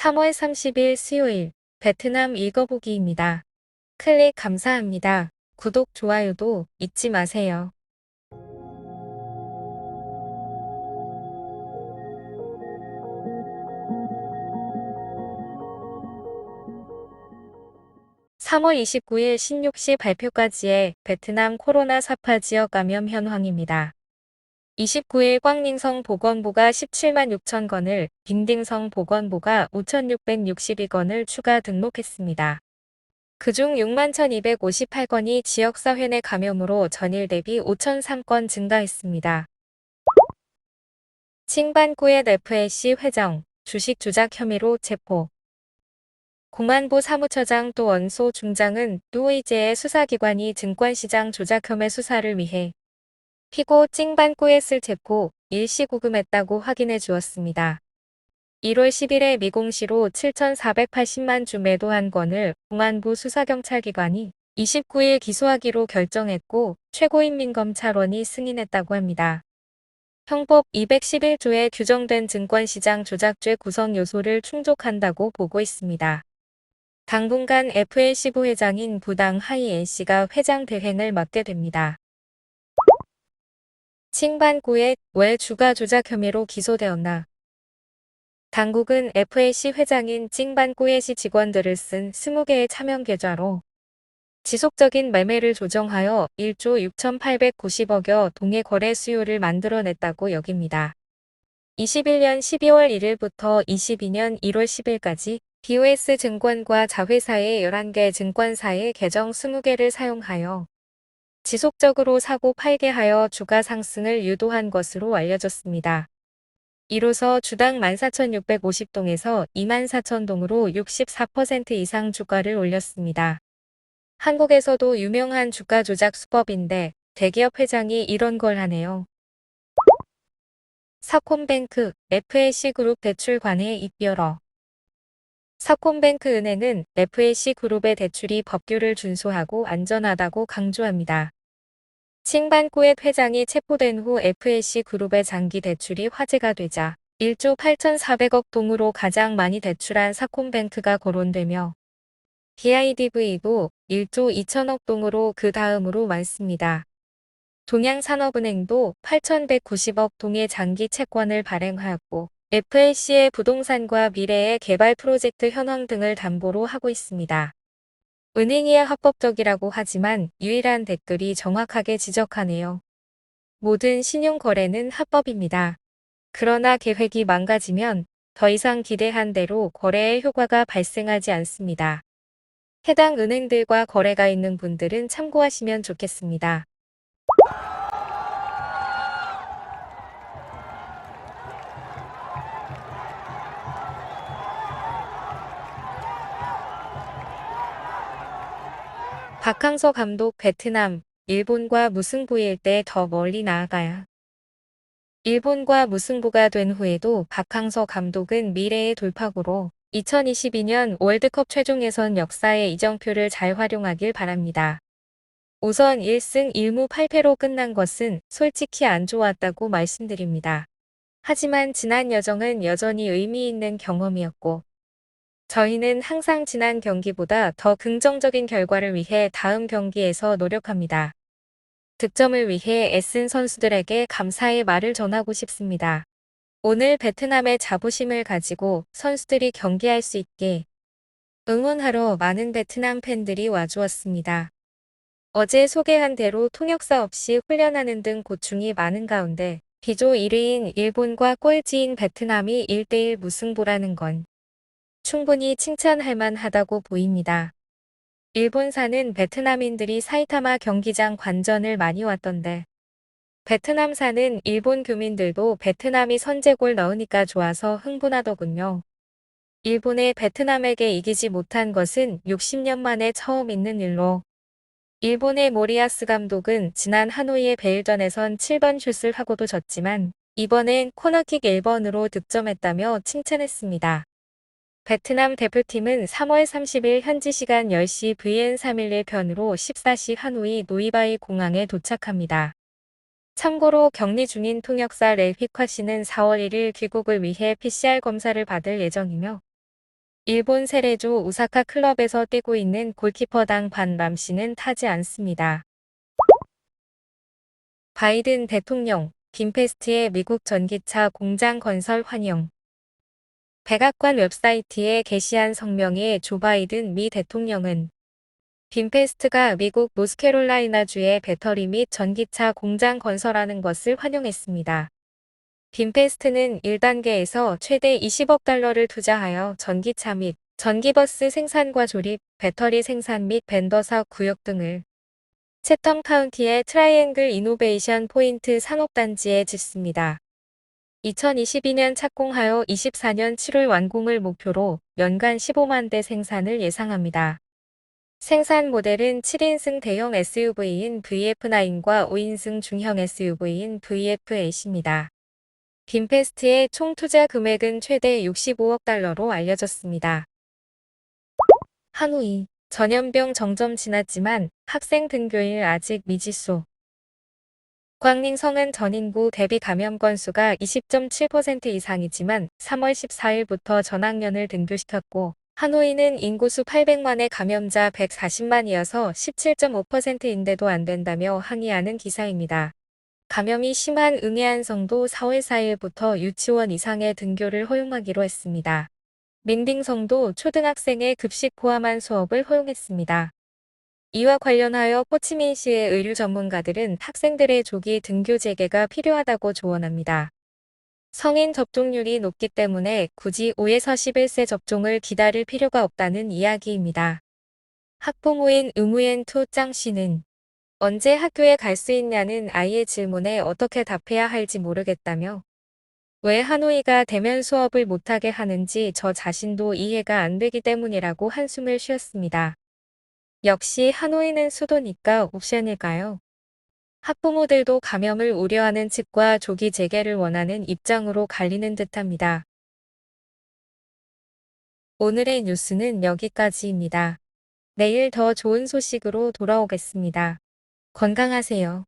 3월 30일 수요일 베트남 읽어보기입니다. 클릭 감사합니다. 구독, 좋아요도 잊지 마세요. (3월 29일) 16시 발표까지의 베트남 코로나 사파 지역 감염 현황입니다. 29일 꽝닝성 보건부가 17만 6천 건을, 빙딩성 보건부가 5,662건을 추가 등록했습니다. 그중 6만 1,258건이 지역사회 내 감염으로 전일 대비 5,003건 증가했습니다. 칭반구의 FAC 회장, 주식 조작 혐의로 체포. 공안부 사무처장 또 원소 중장은 뚜의제의 수사기관이 증권시장 조작 혐의 수사를 위해 피고 찡반꾸엣을 체포, 일시 구금했다고 확인해 주었습니다. 1월 10일에 미공시로 7,480만 주 매도한 건을 공안부 수사경찰기관이 29일 기소하기로 결정했고 최고인민검찰원이 승인했다고 합니다. 형법 211조에 규정된 증권시장 조작죄 구성 요소를 충족한다고 보고 있습니다. 당분간 FLC 부회장인 부당 하이 N씨가 회장 대행을 맡게 됩니다. 칭반구엣 왜 주가 조작 혐의로 기소되었나? 당국은 FAC 회장인 찡반꾸엣이 직원들을 쓴 20개의 차명 계좌로 지속적인 매매를 조정하여 1조 6,890억여 동의 거래 수요를 만들어냈다고 여깁니다. 21년 12월 1일부터 22년 1월 10일까지 BOS 증권과 자회사의 11개 증권사의 계정 20개를 사용하여 지속적으로 사고 팔게 하여 주가 상승을 유도한 것으로 알려졌습니다. 이로써 주당 14,650동에서 24,000동으로 64% 이상 주가를 올렸습니다. 한국에서도 유명한 주가 조작 수법인데 대기업 회장이 이런 걸 하네요. 사콤뱅크, FAC그룹 대출 관해 입열어. 사콤뱅크 은행은 FAC그룹의 대출이 법규를 준수하고 안전하다고 강조합니다. 칭반꾸엣 회장이 체포된 후 FAC그룹의 장기 대출이 화제가 되자 1조 8,400억 동으로 가장 많이 대출한 사콤뱅크가 거론되며 BIDV도 1조 2천억 동으로 그 다음으로 많습니다. 동양산업은행도 8,190억 동의 장기 채권을 발행하였고 FAC의 부동산과 미래의 개발 프로젝트 현황 등을 담보로 하고 있습니다. 은행이야 합법적이라고 하지만 유일한 댓글이 정확하게 지적하네요. 모든 신용거래는 합법입니다. 그러나 계획이 망가지면 더 이상 기대한 대로 거래의 효과가 발생하지 않습니다. 해당 은행들과 거래가 있는 분들은 참고하시면 좋겠습니다. 박항서 감독 베트남, 일본과 무승부일 때 더 멀리 나아가야. 일본과 무승부가 된 후에도 박항서 감독은 미래의 돌파구로 2022년 월드컵 최종 예선 역사의 이정표를 잘 활용하길 바랍니다. 우선 1승 1무 8패로 끝난 것은 솔직히 안 좋았다고 말씀드립니다. 하지만 지난 여정은 여전히 의미 있는 경험이었고 저희는 항상 지난 경기보다 더 긍정적인 결과를 위해 다음 경기에서 노력합니다. 득점을 위해 애쓴 선수들에게 감사의 말을 전하고 싶습니다. 오늘 베트남의 자부심을 가지고 선수들이 경기할 수 있게 응원하러 많은 베트남 팬들이 와주었습니다. 어제 소개한 대로 통역사 없이 훈련하는 등 고충이 많은 가운데 B조 1위인 일본과 꼴찌인 베트남이 1대1 무승부라는 건 충분히 칭찬할 만하다고 보입니다. 일본사는 베트남인들이 사이타마 경기장 관전을 많이 왔던데 베트남사는 일본 교민들도 베트남이 선제골 넣으니까 좋아서 흥분하더군요. 일본의 베트남에게 이기지 못한 것은 60년 만에 처음 있는 일로 일본의 모리아스 감독은 지난 하노이의 베일전에선 7번 슛을 하고도 졌지만 이번엔 코너킥 1번으로 득점했다며 칭찬했습니다. 베트남 대표팀은 3월 30일 현지 시간 10시 VN311 편으로 14시 하노이 노이바이 공항에 도착합니다. 참고로 격리 중인 통역사 레 휘화 씨는 4월 1일 귀국을 위해 PCR 검사를 받을 예정이며 일본 세레조 오사카 클럽에서 뛰고 있는 골키퍼당 반람 씨는 타지 않습니다. 바이든 대통령, 빈페스트의 미국 전기차 공장 건설 환영. 백악관 웹사이트에 게시한 성명에 조 바이든 미 대통령은 빈페스트가 미국 노스캐롤라이나주의 배터리 및 전기차 공장 건설하는 것을 환영했습니다. 빈페스트는 1단계에서 최대 20억 달러를 투자하여 전기차 및 전기버스 생산과 조립, 배터리 생산 및 벤더사 구역 등을 채텀 카운티의 트라이앵글 이노베이션 포인트 산업단지에 짓습니다. 2022년 착공하여 24년 7월 완공을 목표로 연간 15만 대 생산을 예상합니다. 생산 모델은 7인승 대형 SUV인 VF9과 5인승 중형 SUV인 VF8입니다. 빈페스트의 총 투자 금액은 최대 65억 달러로 알려졌습니다. 하노이, 전염병 정점 지났지만 학생 등교일 아직 미지수. 광닝성은 전인구 대비 감염 건수가 20.7% 이상이지만 3월 14일부터 전학년을 등교시켰고 하노이는 인구수 800만의 감염자 140만이어서 17.5%인데도 안 된다며 항의하는 기사입니다. 감염이 심한 응해안성도 4월 4일부터 유치원 이상의 등교를 허용하기로 했습니다. 밍딩성도 초등학생의 급식 포함한 수업을 허용했습니다. 이와 관련하여 호치민시의 의료 전문가들은 학생들의 조기 등교 재개가 필요하다고 조언합니다. 성인 접종률이 높기 때문에 굳이 5에서 11세 접종을 기다릴 필요가 없다는 이야기입니다. 학부모인 의무엔 투짱 씨는 언제 학교에 갈 수 있냐는 아이의 질문에 어떻게 답해야 할지 모르겠다며 왜 하노이가 대면 수업을 못하게 하는지 저 자신도 이해가 안 되기 때문이라고 한숨을 쉬었습니다. 역시 하노이는 수도니까 옵션일까요? 학부모들도 감염을 우려하는 측과 조기 재개를 원하는 입장으로 갈리는 듯합니다. 오늘의 뉴스는 여기까지입니다. 내일 더 좋은 소식으로 돌아오겠습니다. 건강하세요.